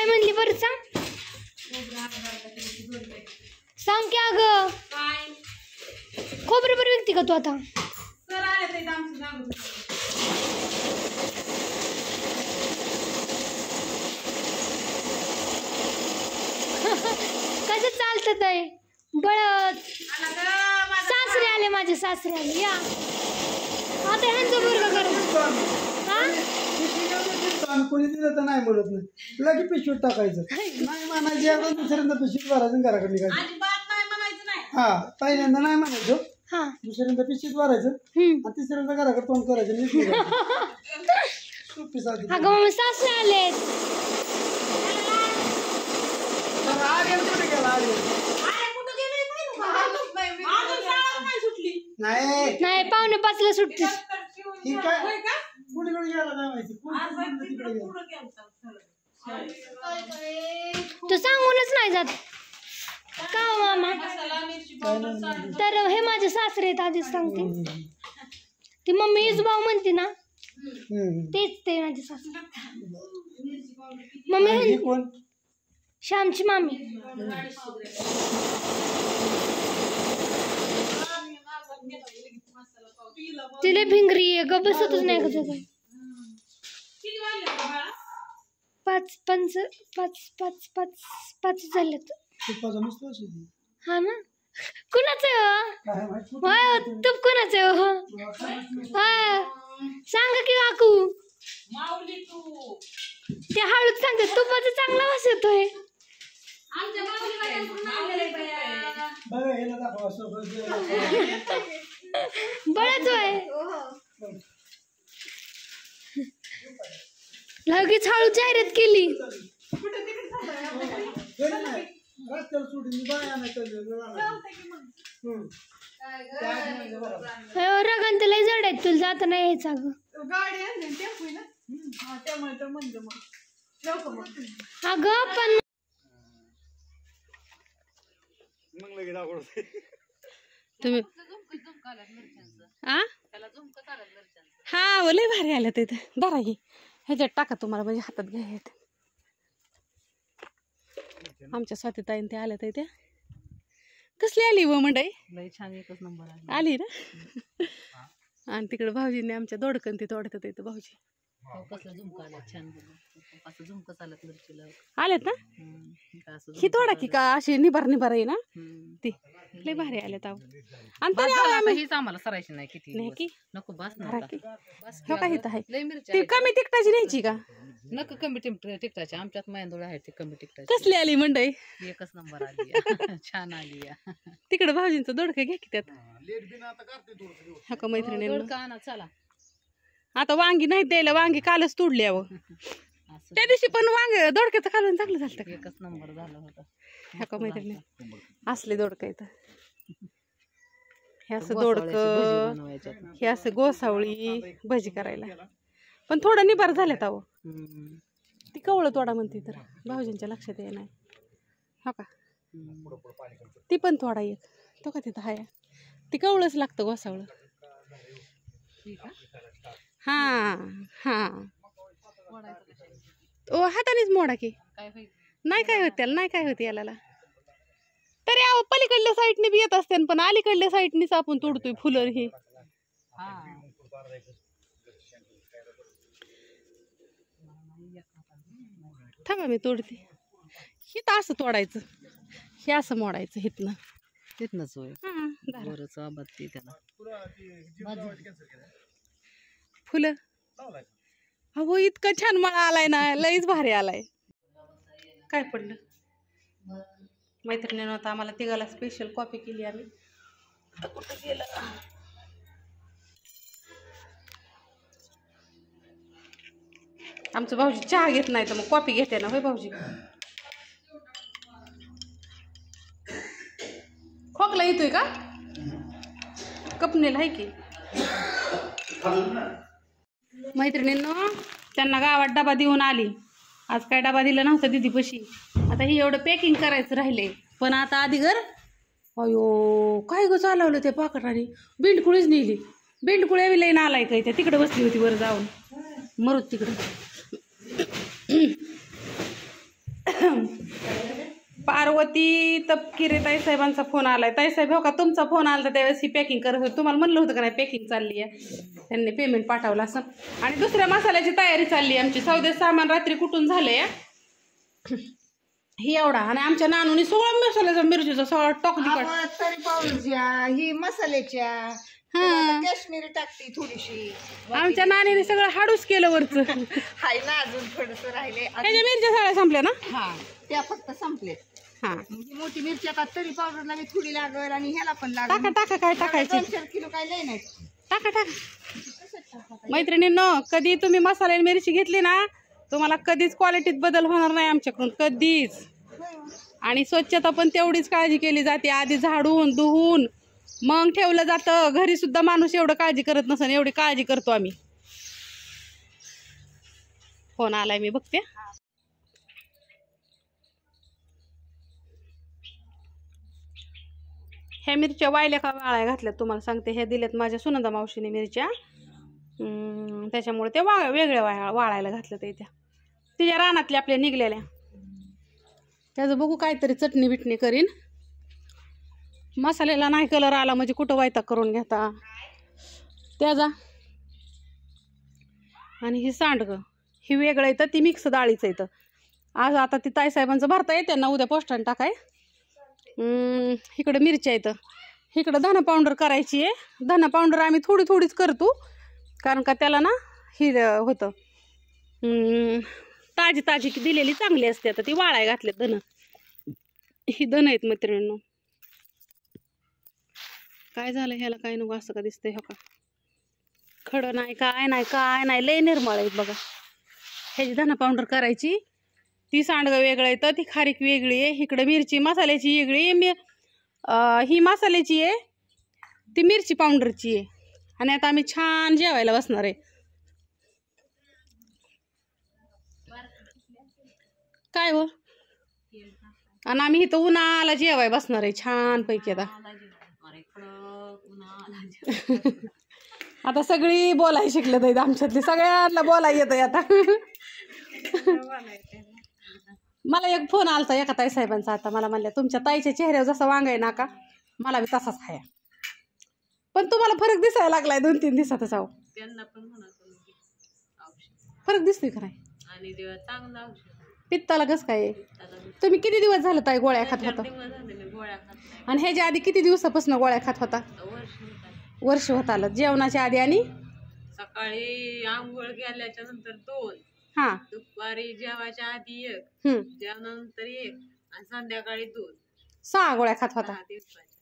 म्हणली बरं सांग सांग की अगं खोबरं बरं विकते का तू आता कसं चालतं ते बळत सासरे आले माझे सासरे आले या आता ह्यांचं बरं करा कोणी दिलं तर नाही म्हणत नाही लगे पिशवीत टाकायचं नाही म्हणायचे आता दुसऱ्यांदा पिशवीत भरायचं घराकडे निघायचं हा पहिल्यांदा नाही म्हणायचं दुसऱ्यांदा पिशवीत भरायचं आणि तिसऱ्यांदा घराकडे तोंड करायचं सोपी साधी अगं सासरे आलेत नाही 4:45 सुटते तू सांगूनच नाही जात का मामा तर हे माझे सासरे आहेत आधीच सांगते ती मम्मी हेच भाऊ म्हणते ना तेच ते माझे सासरे मम्मी श्यामची मामी तिले भिंगरी आहे ग बसतच नाही का जगह 5 झालेत हा ना कुणाचं तू कुणाचं सांगा की काकू ते हळूच सांगते तुपाचा चांगला वास येतोय बळच आहे लगेच हळू जाहिरात केली रगन तुला जड आहेत तुला जाता नाही यायचा अगं पण तुम्ही हा लय भारी आलं तिथे बरा घे ह्याच्यात टाका तुम्हाला म्हणजे हातात घ्या आमच्या स्वातीताईन ते आल्या त्या कसली आली व मंडई लय छान एकच नंबर आली ना आणि तिकडे भाऊजीने आमच्या दोडकन ते तोडतात येतं भाऊजी आलेत ना ही तोडा की का अशी निबार निबार आहे ना ती लय भारी आलेत आणि तरी हीच आम्हाला सरायची नाही किती नाही की नको बस हो का हित आहे ती कमी तिकटाची न्यायची का नको कमी तिकटाची आमच्यात मेंदूळ आहे ती कमी तिकटाची कसली आली मंडई एकच नंबर आली छान आली तिकडे भाऊजींचं दोडकं घ्या की त्यात हा का मैत्रिणी चला आता वांगी नाही द्यायला वांगी कालच तोडली त्या दिवशी पण वांग दोडक्याचं कालून चांगलं झालं एकच नंबर झाला होता ह्या का मैत्रिणी असले दोडकं इथं हे असं दोडकं हे असं गोसावळी भजी करायला पण थोडं निबार झाल्यात अहो ती कवळं तोडा म्हणते तर भाऊजींच्या लक्षात ये नाही हो का ती पण थोडा एक तो का तिथं हाय ती कवळंच लागतं गोसावळं हा हा ओ हातानेच मोडा की नाही काय होत त्याला नाही काय होत याला तरी अहो पलीकडल्या साईडने बी येत असते पण अलीकडल्या साईडनेच आपण तोडतोय फुलं ही थांबा मी तोडते हित असं तोडायचं हे असं मोडायचं हितनं तिथनच होय फुलं अहो इतकं छान मळा आलाय ना लईच भारी आलाय काय पडलं मैत्रिणीनं आता आम्हाला तिघाला स्पेशल कॉफी केली आम्ही कुठं गेलं आमचं भाऊजी चहा घेत नाही तर मग कॉफी घेते ना होय भाऊजी खोकला येतोय का कपनेला आहे की मैत्रिणींनो त्यांना गावात डबा देऊन आली आज काय डबा दिला नव्हता दीदीपाशी आता हे एवढं पॅकिंग करायचं राहिले पण आता आधी घर अयो काय ग चालवलं त्या पाकटाने बिंडकुळीच नेली बिंडकुळ्या बी लईन आलाय काय त्या तिकडे बसली होती वर जाऊन मरूत तिकडं पार्वती तपकिरे ताईसाहेबांचा फोन आलाय. ताईसाहेब हो का तुमचा फोन आला तर त्यावेळेस ही पॅकिंग करत होती. तुम्हाला म्हणलं होतं का नाही पॅकिंग चालली आहे. त्यांनी पेमेंट पाठवलं असं. आणि दुसऱ्या मसाल्याची तयारी चालली आहे आमची. सौदे सामान रात्री कुठून झालंय ही एवढा. आणि आमच्या नानूनी 16 मसाल्याचा मिरचीचा 16 टोकली तरी पावडरच्या ही मसाल्याच्या काश्मीरी टाकते थोडीशी. आमच्या नानीने सगळं हाडूस केलं वरचं. हाय ना अजून थोडस राहिले. ह्याच्या मिरच्या सगळ्या संपल्या ना. हा त्या फक्त संपले. हा मोठी मिरची आता तरी पावडरला बी थोडी लागल आणि ह्याला पण लागल. टाका टाका काय टाकायची 2-4 किलो काय लय नाही. टाका टाका. मैत्रिणींनो कधी तुम्ही मसाला मिरची घेतली ना तुम्हाला कधीच क्वालिटीत बदल होणार नाही आमच्याकडून कधीच. आणि स्वच्छता पण तेवढीच काळजी केली जाते. आधी झाडून धुवून मग ठेवलं जातं. घरी सुद्धा माणूस एवढं काळजी करत नसेल एवढी काळजी करतो आम्ही. फोन आलाय मी बघते. ह्या मिरच्या वाळल्या का वाळ्या घातल्यात तुम्हाला सांगते. ह्या दिल्यात माझ्या सुनंदा मावशीने मिरच्या. त्याच्यामुळे ते वेगळ्या वाळायला घातल्यात त्या तिच्या रानातल्या आपल्या निघलेल्या. त्याचं बघू काहीतरी चटणी बिटणी करीन. मसाल्याला नाही कलर आला म्हणजे कुठं वायता करून घेता त्याचा. आणि ही सांडगं ही वेगळं येतं ती मिक्स डाळीचं येतं. आज आता ती ताईसाहेबांचं भरता येते ना उद्या पोस्टाने टाकाय. इकडं मिरच्या येतं. इकडं धना पावडर करायची आहे. धना पावडर आम्ही थोडी थोडीच करतो कारण का त्याला ना ही होतं ताजी ताजी दिलेली चांगली असते. आता ती वाळाय घातले धन. ही धन आहेत मैत्रिणींनो. काय झालं ह्याला काय नको असं का दिसतंय. हो का खडं नाही काय नाही काय नाही लय निर्मळ आहेत बघा. ह्याची धना पावडर करायची. ती सांडगं वेगळं येतं ती खारीक वेगळी आहे. इकडं मिरची मसाल्याची वेगळी ही मसाल्याची आहे ती मिरची पावडरची आहे. आणि आता आम्ही छान जेवायला बसणार आहे. काय हो आणि आम्ही इथं उन्हाळ्याला जेवाय बसणार आहे छान पैकी. आता सगळी बोलायला शिकलं तर आमच्यातली सगळ्यांना बोलायला येतंय आता. मला एक फोन आलता एका ताई साहेबांचा. आता मला म्हणल्या तुमच्या ताईच्या चेहऱ्यावर जसा वांग आहे ना का मला बी तसाच आहे. पण तुम्हाला फरक दिसायला लागलाय 2-3 दिवसातच. आहो त्यांना पण म्हणा फरक दिसतोय का नाही. आणि चांगलं औषध पित्ताला कसं काय. तुम्ही किती दिवस झालं ताई गोळ्या खात होता. आणि ह्याच्या आधी किती दिवसापासून गोळ्या खात होता. वर्ष होत आलं. जेवणाच्या आधी आणि सकाळी आंघोळ केल्याच्या नंतर 2. हा दुपारी जेवायच्या आधी 1. जेवणानंतर 1 आणि संध्याकाळी 2. 6 गोळ्या खात होता.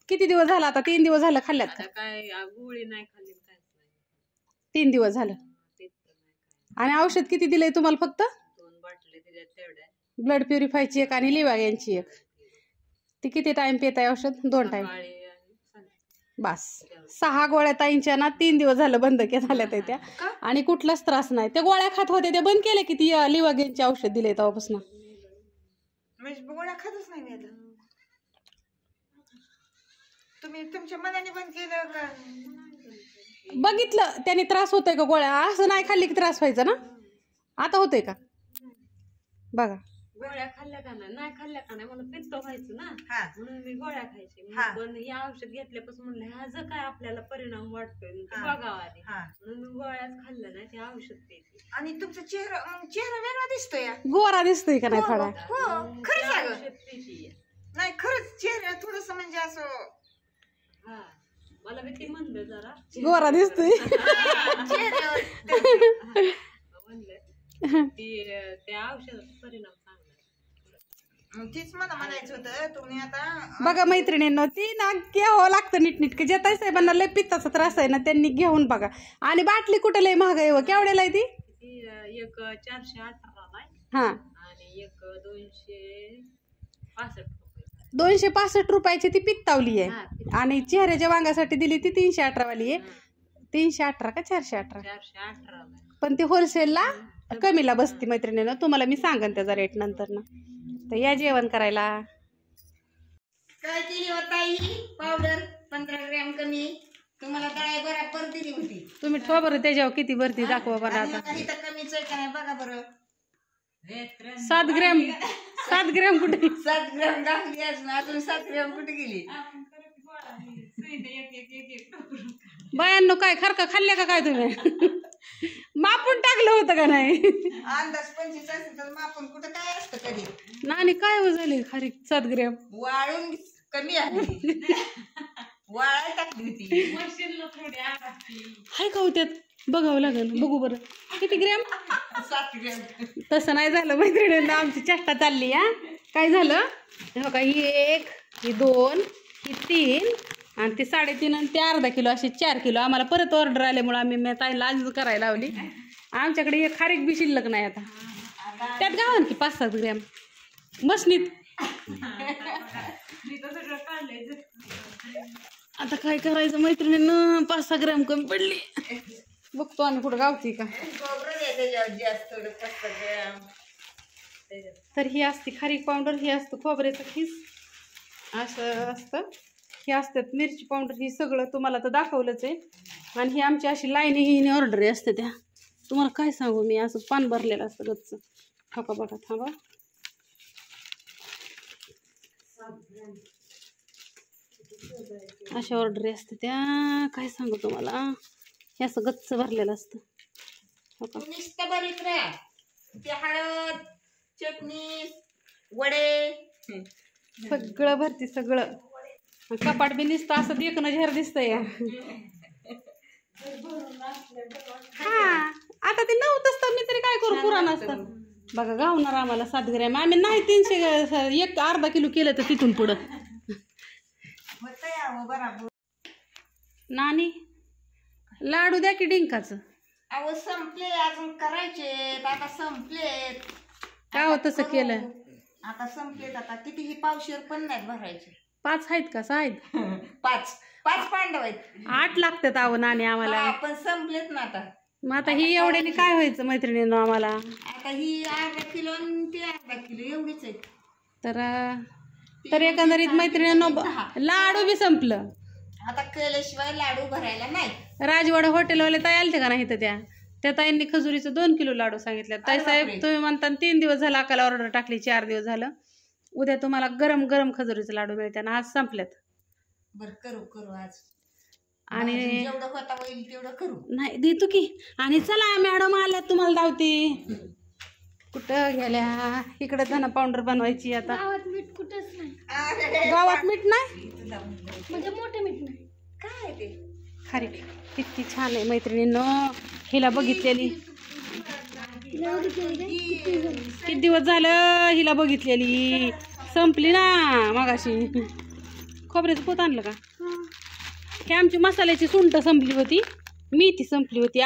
किती दिवस झाला आता. 3 दिवस झालं खाल्ल्यात का. काय गोळी नाही खाल्ली काय 3 दिवस झालं. आणि औषध किती दिलंय तुम्हाला. फक्त 2 बाटल्या दिल्या तेवढ्या. ब्लड प्युरिफायची 1 आणि लिवाग्यांची 1. ती किती टाइम पित आहे औषध. 2 टाइम बस. 6 गोळ्या ताईंच्या ना 3 दिवस झालं बंद झाल्यात त्या. आणि कुठलाच त्रास नाही. त्या गोळ्या खात होते त्या बंद केल्या की ती लिवाग्यांची औषध दिले तेव्हापासून. गोळ्या खातच नाही मी आता. तुम्ही तुमच्या मनाने बंद केलं का. बघितलं त्याने त्रास होतोय का गोळ्या. असं नाही खाल्ली की त्रास व्हायचा ना. आता होतोय का बघा. गोळ्या खाल्ल्या का नाही खाल्ल्या का नाही मला पित्त व्हायचं ना म्हणून मी गोळ्या खायचे. पण हे औषध घेतल्यापासून म्हणलं ह्याचा काय आपल्याला परिणाम वाटतोय बघावा आधी म्हणून मी गोळ्याच खाल्ल्या नाही ते औषध प्यायचे. आणि तुमचा चेहरा वेगळा दिसतोय. गोरा दिसतोय का नाही थोडा. नाही खरंच चेहरा थोडस म्हणजे असं. मला बी ते म्हणलं जरा गोरा दिसतोय. म्हणलं त्या औषधाचा परिणाम तीच मला म्हणायचं होतं. तुम्ही आता बघा मैत्रिणींनो ती ना घ्यावं लागतं नीटनीटके. ज्या ताई साहेबांना लय पित्ताचा त्रास आहे ना त्यांनी घेऊन बघा. आणि बाटली कुठे लय महाग आहे. केवढ्याला आहे ती. एक 418 हा आणि एक 265 रुपये. 265 रुपयाची ती पित्तावली आहे. आणि चेहऱ्याच्या वांगासाठी दिली ती 318 वाली आहे. 318 का 418. 418 पण ती होलसेलला कमीला बसती मैत्रिणीनं. तुम्हाला मी सांगन त्याचा रेट नंतर ना. तर या जेवण करायला. काय केली होता ही पावडर 15 ग्रॅम कमी. तुम्हाला दळाय बरोबर दिली होती. तुम्ही ठेवा बरं त्याच्यावर किती भरती दाखवा बरं आता. कमीच आहे का नाही बघा बरं. 7 ग्रॅम कुठे 7 ग्रॅम घातली अजून 7 ग्रॅम कुठे गेली. बायांनो काय खरका खाल्ल्या का काय तुम्ही मापून टाकलं होतं का नाही. अंदाज 25 असेल तर मापून कुठं काय असतं कधी. नानी काय हो झाले खारी 7 ग्रॅम वाळून कमी आली वाळायला टाकली होती. हाय का होत्यात बघावं लागेल. बघू बरं किती ग्रॅम. 7 ग्रॅम. तसं नाही झालं मैत्रिणींना आमची चेष्टा चालली. काय झालं हो का, ही 1 ही 2 ही 3 आणि ती 3.5 आणि ते अर्धा किलो असे 4 किलो. आम्हाला परत ऑर्डर आल्यामुळे आम्ही ताईला आजच करायला लावली. आमच्याकडे एक खारीक बी शिल्लक नाही आता. त्यात गावन की 5-7 ग्रॅम मसनीत. आता काय करायचं मैत्रिणीनं 5-6 ग्रॅम कमी पडली. बघतो आम्ही कुठं गावती का. तर ही असते खारीक पावडर, ही असतं खोबऱ्याचं खीस, असं असतं. ही असतात मिरची पावडर. ही सगळं तुम्हाला तर दाखवलंच आहे. आणि ही आमची अशी लाईनीने ऑर्डर असते. त्या तुम्हाला काय सांगू मी, असं पान भरलेलं असतं गच्च. थांबा बघा थांबा. अशा ऑर्डर असते त्या. काय सांगू तुम्हाला, हे असं गच्च भरलेलं असतं. नुसतं बरीच रे ते हळद चटणी वडे सगळं भरती सगळं. कपाट बी नुसतं असं देखणं झेर दिसतंय. हा आता ते नव्हतंच तर मी तरी काय करू, पुराण असतं. बघा गावणार आम्हाला 7 ग्रॅम. आम्ही नाही 300 1 अर्धा किलो केलं तर तिथून पुढं. नानी लाडू द्या की डिंकाचं. अहो संपले अजून करायचे आता संपलेत. काय हो तसं केलं. आता संपलेत. आता कितीही पावशेर पण नाही भरायचे. 5 आहेत का 6 आहेत. 5 पांडव आहेत. 8 लागतात अहो नानी आम्हाला. आपण संपलेत ना आता. मग आता ही एवढ्याने काय व्हायचं मैत्रिणींनो आम्हाला. आता ही अर्धा किलो आणि ती अर्धा किलो एवढीच आहेत. तर एकंदरीत मैत्रिणींनो लाडू बी संपलं. आता केल्याशिवाय लाडू भरायला नाही. राजवाडा हॉटेलवाले ताई आलते का नाही तर त्या ताईंनी खजुरीचं 2 किलो लाडू सांगितले. ताई साहेब तुम्ही म्हणता 3 दिवस झाला अकाला ऑर्डर टाकली, 4 दिवस झालं. उद्या तुम्हाला गरम गरम खजुरीचं लाडू मिळते ना. आज संपल्यात. बर करू आज. आणि जेवढं होता होईल तेवढं करू. नाही देतो की. आणि चला मॅडम आल्यात तुम्हाला धावती. कुठं गेल्या. इकडे धना पावडर बनवायची आता. गावात मीठ कुठंच नाही. गावात मीठ नाही म्हणजे मोठं मीठ नाही. काय ते खारीक किती छान आहे मैत्रिणींनो. हिला बघितलेली किती दिवस झालं. हिला बघितलेली संपली ना मगाशी. खोबऱ्याचं पोत आणलं का. हे आमची मसाल्याची सुंट संपली होती, मेथी संपली होती.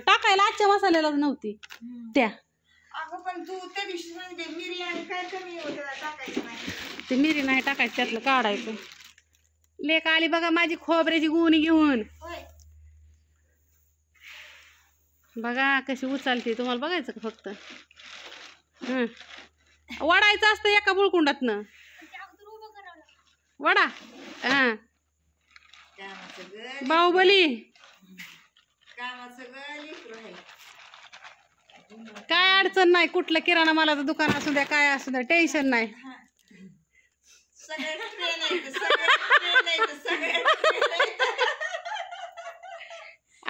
टाकायला आजच्या मसाल्याला नव्हती त्या. अगं पण तू त्या दिवशी म्हणजे मिरी आणि काय कमी होतं टाकायचं नाही. ते मिरी नाही टाकायचं, त्यातलं काढायचं. लेक आली बघा माझी खोबऱ्याची गुणी घेऊन. बघा कशी उचलते. तुम्हाला बघायचं का फक्त. वडायचं असतं एका बुळकुंडातनं. वडा हा बाहुबली. काय अडचण नाही. कुठलं किराणा मालाचं दुकान असू द्या, काय असू द्या, टेन्शन नाही.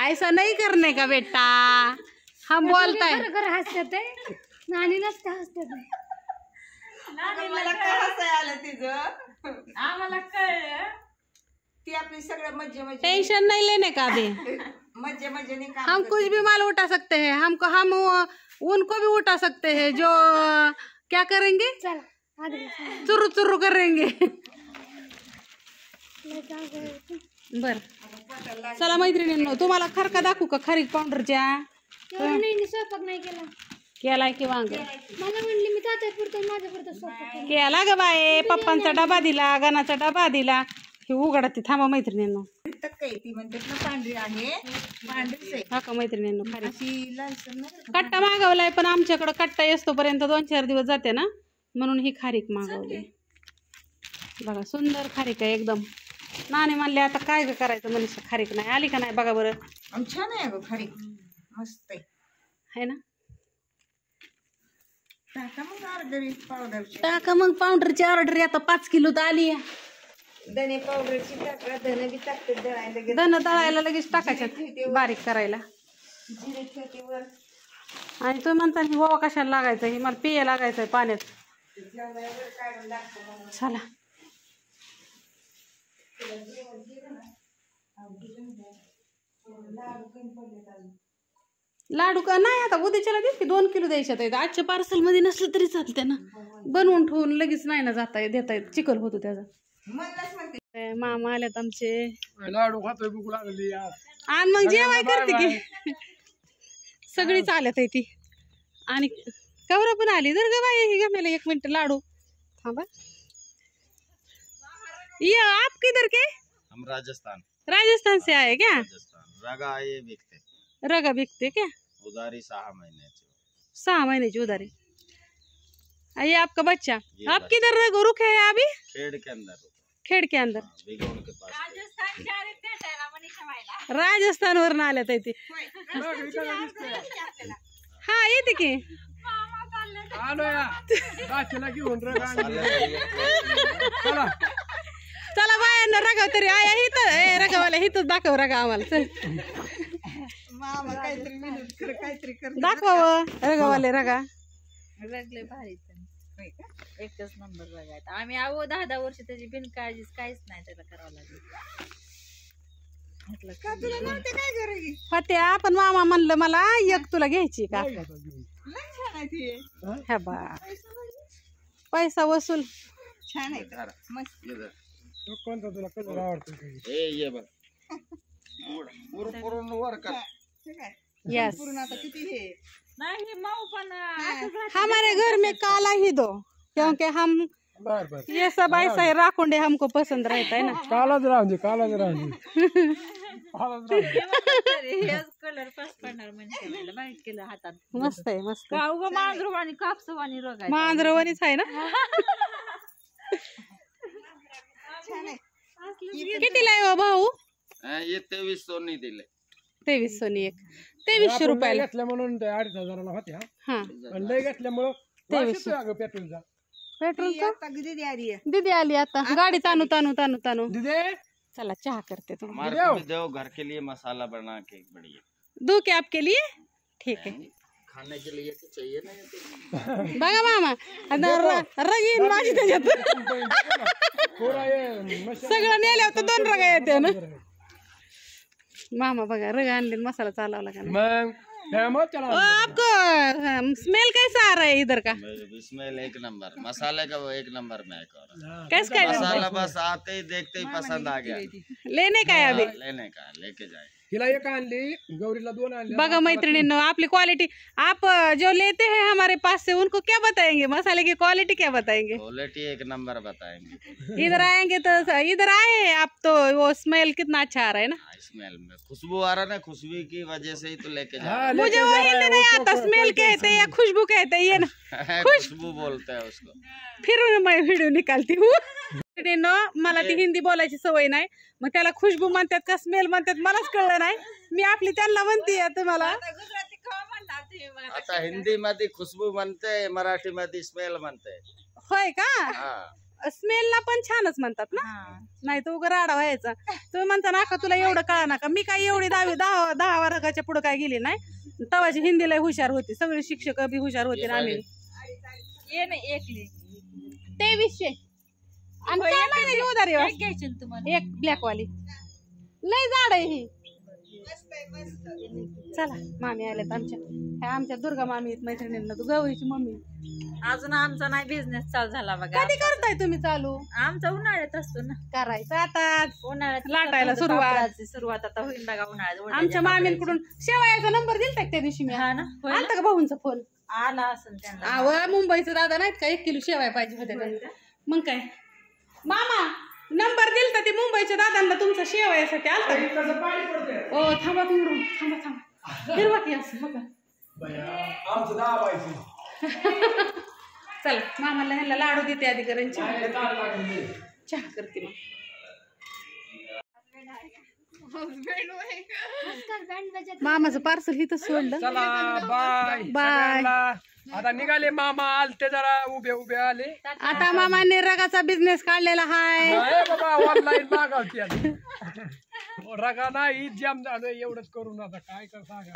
ऐसा नहीं करने का बेटा, हम बोलताय. खरं हसतात नानी नसते हसतात. मला काय हसाय आलं तिचं. आम्हाला कळलं ती आपली सगळं मज्जे मज्जे टेंशन नहीं लेने का भी. मज्जे मज्जेने काम हम कुछ भी माल उठा सकते हैं. हम उनको भी उठा सकते हैं. जो क्या करेंगे, चुर्रू चुर्रू करेंगे. बर चला मैत्रिणींनो, तुम्हाला खरका दाखवू का खारीक पावडरच्या. नाही स्वयंपाक नाही केला. केलाय की वांग. मला म्हणली मी तात्या पुरतो माझ्या पुरतो स्वयंपाक केला ग बाय. पप्पांचा डबा दिला, गणाचा डबा दिला. हे उघडा ती. थांबा मैत्रिणींनो. काही ती म्हणतात ना पांढरी आहे. पांढरीच आहे. हा का मैत्रिणींनो खारीक. अशी लालसर नाही. कट्टा मागवलाय पण आमच्याकडे कट्टा येतोपर्यंत 2-4 दिवस जाते ना, म्हणून ही खारीक मागवली. बघा सुंदर खारीक आहे एकदम. नाणे म्हणले आता काय करायचं मनीषा, खारीक नाही आली का नाही बघा बरं. छान आहे अगं खारीक, मस्त आहे है ना. टाका मग ऑर्डर पावडरची. टाका मग पावडरची ऑर्डर आता 5 किलो तर आली. धने पावडरची टाका. धने बी टाकते दळायला. धन दळायला लगेच टाकायच्यात बारीक करायला. जिरे ठेवते वर. आणि तुम्ही म्हणता ही ओवा कशाला लागायचं, हे मला पिया लागायचंय पाण्यात. चला लाडू का नाही आता उद्याच्याला देत की 2 किलो द्यायच्यात आहेत. आजच्या पार्सल मध्ये नसलं तरी चालते ना, बनवून ठेवून लगेच नाही ना जाता येत देता येत, चिकल होतो त्याचा. मामा आल्यात आमचे. लाडू खातोय भूक लागली यार. आणि मग जेवाय करते की सगळीच आल्यात आहे ती. आणि कवर पण आली जर ग बाई ही गमेला 1 मिनिट लाडू थांबा. ये आप किधर के? हम राजस्थान से आए क्या? रगा ये बिकते. रगा बिकते क्या? उधारी 6 महीने 6 महीने की उधारी. ये आपका बच्चा. आप किधर रुके हैं अभी? खेड़ के अंदर. खेड के अंदर. बिगोन के पास. राजस्थान वरून आल्यात आहे ती. हा येते की. चला बायांना रगाव तरी आया हिथं रगावाला हिथंच दाखव रगा आम्हाला. चल काहीतरी कर. दाखवावं रगावाले रगा. रगले भारी एकच नंबर बघायचा. आम्ही 10 वर्ष त्याची बिनकाळजी काहीच नाही त्याला करावं लागलं. का तुला नव्हते काय गरज? होत्या पण मामा म्हणलं मला एक तुला घ्यायची का. लय छान आहे ती. हा बा पैसा वसूल. छान आहे मस्त. कोणता तुला कलर आवडतो? ये बघ. पूर्ण वर कर. यस पूर्ण आता किती हे नाही मऊ पण हमारे घर में काला ही दो क्योंकि हम बर ये सब ऐसा ही राखुंडे हमको पसंद रहता है ना. कालाच राहून दे. हेच कलर पास करणार म्हणजे माहित केलं हातात. मस्त आहे मस्त. उगा मांजरवाणी कापसवाणी रग आहे. मांजरवानीच आहे ना. छान आहे. कितीला आहे हो भाऊ? ये 2300 नाही दिले. 2300 एक 2300 रुपयाला घेतल्या म्हणून 2500 होते. हा लय घेतल्यामुळं 2300 पेट्रोलचा. पेट्रोलचा आता दीदी आली आहे. दीदी आली आता गाडी तानू तानू तानू तानू. दिदे चला चहा करते तुम. हमारे को भी दो घर के लिए मसाला बना के बढ़िया. दो क्या आपके लिए? ठीक है. खाने के लिए तो चाहिए ना ये तो. बघा मामा आता रगीन माझी त्याच्यात. सगळं नेल्यावर तर 2 रगा येते ना. मामा बघा रग आणले मसाला चालवला का मग आपको स्मेल कैसा आ रहा है इधर का? Smell 1 number. मसाले का वो 1 नंबर में एक और. कैसे मसाला बस आते ही देखते ही पसंद आ गया. लेने का है अभी? लेने का लेके जाए. हिला 1 आणली, गौरीला 2 आणली. बघा मैत्रिणींनो आपली क्वालिटी आप जो लेते हैं हमारे पास से उनको क्या बताएंगे, मसाले की क्वालिटी क्या बताएंगे? क्वालिटी 1 नंबर बताएंगे. इधर आएंगे तो इधर आए आप तो वो स्मेल कितना अच्छा आ रहा है ना. स्मेल में खुशबू आ रहा ना, खुशबू की वजह से ही तो लेके जा. मुझे वो हिंदी नहीं आता. स्मेल कहते हैं या खुशबू कहते हैं ये ना. खुशबू बोलते हैं उसको. फिर मैं व्हिडिओ निकालती हूँ. मला ती हिंदी बोलायची सवय नाही, मग त्याला खुशबू म्हणतात का स्मेल म्हणतात मलाच कळलं नाही. मी आपली त्यांना म्हणते तुम्हाला. आता हिंदी मध्ये खुशबू म्हणते, मराठी मध्ये स्मेल म्हणते. होय का? हा स्मेलला पण छानच म्हणतात ना. नाही तर उगा राडा व्हायचा. तुम्ही म्हणता ना का तुला एवढं कळा ना का. मी काय एवढी 10 वर्गाच्या पुढे काय गेली नाही. तवाची हिंदीला हुशार होती, सगळे शिक्षक बी हुशार होते ना. आम्ही ये नाही एकली 2300 आणि काय महिन्याची उधारी हो? घ्यायची ना तुम्हाला. एक ब्लॅक वाली लय जाड आहे ही. चला मामी आल्यात आमच्या. ह्या आमच्या दुर्गा मामी आहेत मैत्रिणींना. तू गौरीची मम्मी. अजून आमचा नाही बिझनेस चालू झाला बघा. कधी करताय तुम्ही चालू? आमचा उन्हाळ्यात असतो ना. करायचं आता उन्हाळ्यात लाटायला सुरुवात आता होईल बघा उन्हाळ्यात. आमच्या मामींकडून शेवयाचा नंबर दिलता त्या दिवशी मी. हा ना आलता का भाऊंचा फोन? आला असेल त्यांना. आव मुंबईचं दादा नाहीत का 1 किलो शेवया पाहिजे होत्या. मग काय मामा नंबर दिलता ती मुंबईच्या दादांना तुमचा शेवयासाठी आलता. ओ थांबा तुम्ही थांबा फिरवा की असं बघा. चला मामाला ह्याला लाडू देते आधी करून चहा करते मग. मामाचं पार्सल इथं सोडलं. Bye bye. आता निघाले मामा आलते जरा उभे उभे आले. आता मामाने रगाचा बिझनेस काढलेला हाय. नाही बाबा ऑनलाईन मागवते आता. रगा नाही जॅम झालं एवढंच करून आता काय कर सांगा.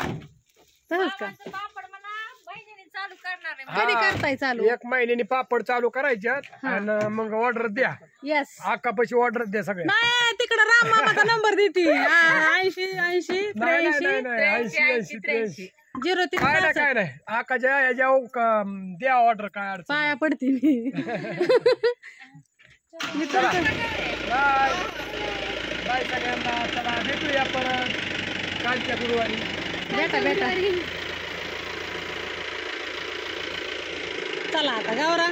तसंच का पापड म्हणा बहिणीने चालू करणार आहे. कधी करताय चालू? 1 महिन्याने पापड चालू करायच्यात आणि मग ऑर्डर द्या. येस. आकापाशी ऑर्डर द्या सगळे. नाही तिकडं राम मामाचा नंबर देते 80 80 नाही 83 नाही 80 83 03 काय नाही काय नाही आकाच्या याच्या द्या ऑर्डर काय अडचण पाया पडते मी. बाय बाय सगळ्यांना. चला भेटूया परत कालच्या गुरुवारी. बेटा बेटा चला आता गावरा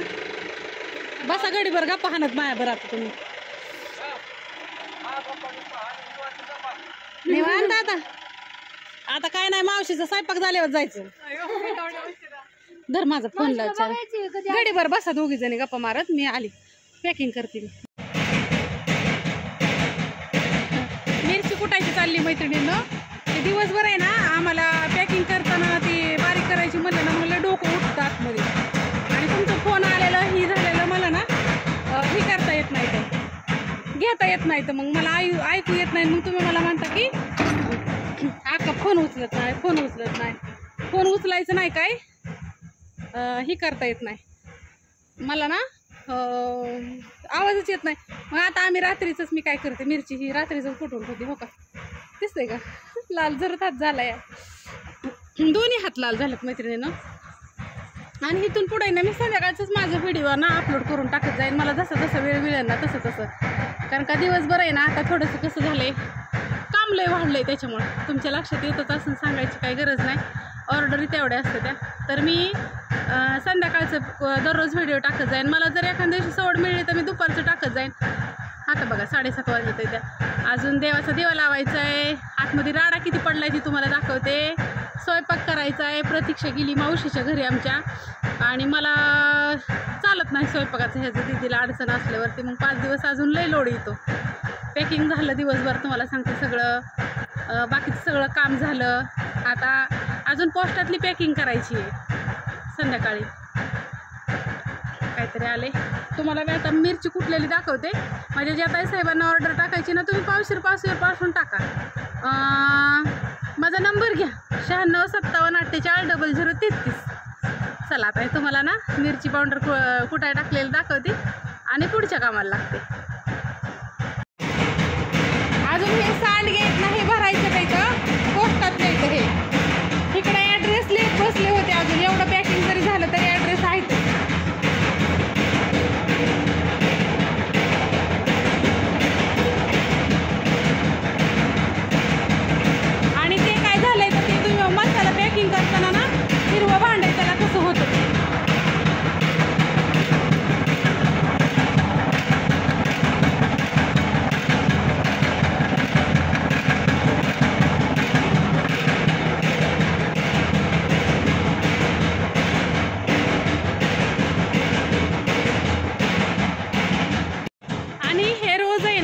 बसा गडीभर गप्पा हाणत मायाभर. आता तुम्ही निवांत आता. आता काय नाही मावशीचा स्वयंपाक झाल्यावर जायचं. धर माझा फोन लावचा गडीभर बसा दोघी जणी गप्पा मारत. मी आली पॅकिंग करते. मिरची कुटायची चालली मैत्रिणींनो. ते दिवसभर आहे ना आम्हाला पॅकिंग करताना ती बारीक करायची म्हणलं ना मला डोकं उठतं आतमध्ये. आणि तुमचा फोन आलेलं ही झालेलं मला ना हे करता येत नाही ते घेता येत नाही. तर मग मला ऐकू येत नाही. मग तुम्ही मला म्हणता की आका फोन उचलत नाही फोन उचलत नाही. फोन उचलायचं नाही काय ही करता येत नाही मला ना आवाजच येत नाही. मग आता आम्ही रात्रीच मी काय करते मिरची ही रात्रीच कुठून होती. हो का दिसतंय का लाल जरत हात झाला या. दोन्ही हात लाल झालेत मैत्रिणीनं. आणि इथून पुढे ना मी संध्याकाळचंच माझं व्हिडिओ ना अपलोड करून टाकत जाईन. मला जसं जसं वेळ मिळेल ना तसं तसं. कारण का दिवसभर आहे ना आता थोडंसं कसं झालं आहे काम लय वाढलं आहे. त्याच्यामुळं तुमच्या लक्षात येतच असं सांगायची काही गरज नाही. ऑर्डरी तेवढ्या असतं त्या. तर मी संध्याकाळचं दररोज व्हिडिओ टाकत जाईन. मला जर एखाद्या दिवशी सवड मिळली तर मी दुपारचं टाकत जाईन. आता बघा 7:30 वाजत आहे त्या. अजून देवाचा दिवा लावायचा आहे. आतमध्ये राडा किती पडला आहे ती तुम्हाला दाखवते. स्वयंपाक करायचा आहे. प्रतीक्षा गेली मावशीच्या घरी आमच्या. आणि मला चालत नाही स्वयंपाकाचं ह्याचं दीदीला अडचण असल्यावरती. मग 5 दिवस अजून लय लोड येतो. पॅकिंग झालं दिवसभर तुम्हाला सांगते सगळं. बाकीचं सगळं काम झालं. आता अजून पोस्टातली पॅकिंग करायची आहे संध्याकाळी. काहीतरी आले तुम्हाला मी आता मिरची कुठलेली दाखवते. माझ्या ज्या ताई साहेबांना ऑर्डर टाकायची ना तुम्ही पावशेर टाका. माझा नंबर घ्या 9657480033. चला आता तुम्हाला ना मिरची पावडर कुठे टाकलेलं दाखवते आणि पुढच्या कामाला लागते. अजून हे सांडगे आहेत ना हे भरायचं त्याचं पोस्टात द्यायचं. हे इकडे ॲड्रेस लिहित बसले होते. अजून एवढं पॅकिंग जरी झालं तरी ॲड्रेस आहे. आणि ते काय झालंय तर ते तुम्ही मसाला पॅकिंग करताना ना हिरवं भांडे त्याला कसं होतं.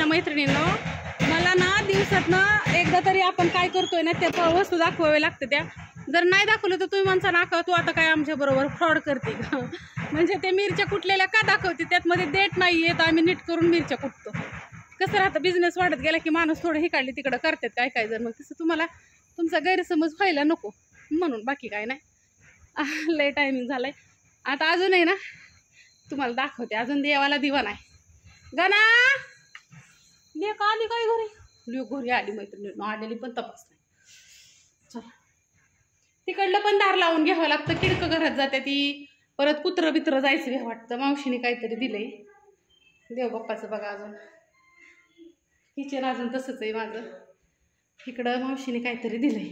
मैत्रिणींनो मला ना दिवसातनं एकदा तरी आपण काय करतोय ना त्या वस्तू दाखवावे लागते. त्या जर नाही दाखवलं तर तुम्ही माणसा नाका तू आता काय आमच्या बरोबर फ्रॉड करते का. म्हणजे ते मिरच्या कुटलेल्या का दाखवते त्यात मध्ये डेट नाही येत. आम्ही नीट करून मिरच्या कुटतो. कसं राहतं बिझनेस वाढत गेला की माणूस थोडं ही काढली तिकडं करतात काय काय जर. मग तसं तुम्हाला तुमचा गैरसमज व्हायला नको म्हणून बाकी काय नाही. लय टायमिंग झालाय. आता अजूनही ना तुम्हाला दाखवते. अजून देवाला दिवा नाही. गाना लेक आली काय घरी. लेक घरी आली मैत्रिणी आलेली पण तपास नाही. चला तिकडलं पण दार लावून घ्यावं लागतं. किडकं घरात जाते ती. परत कुत्रं बित्रं जायचं हे वाटतं. मावशीने काहीतरी दिलंय देव बाप्पाचं बघा. अजून किचन अजून तसंच आहे माझं. इकडं मावशीने काहीतरी दिलंय.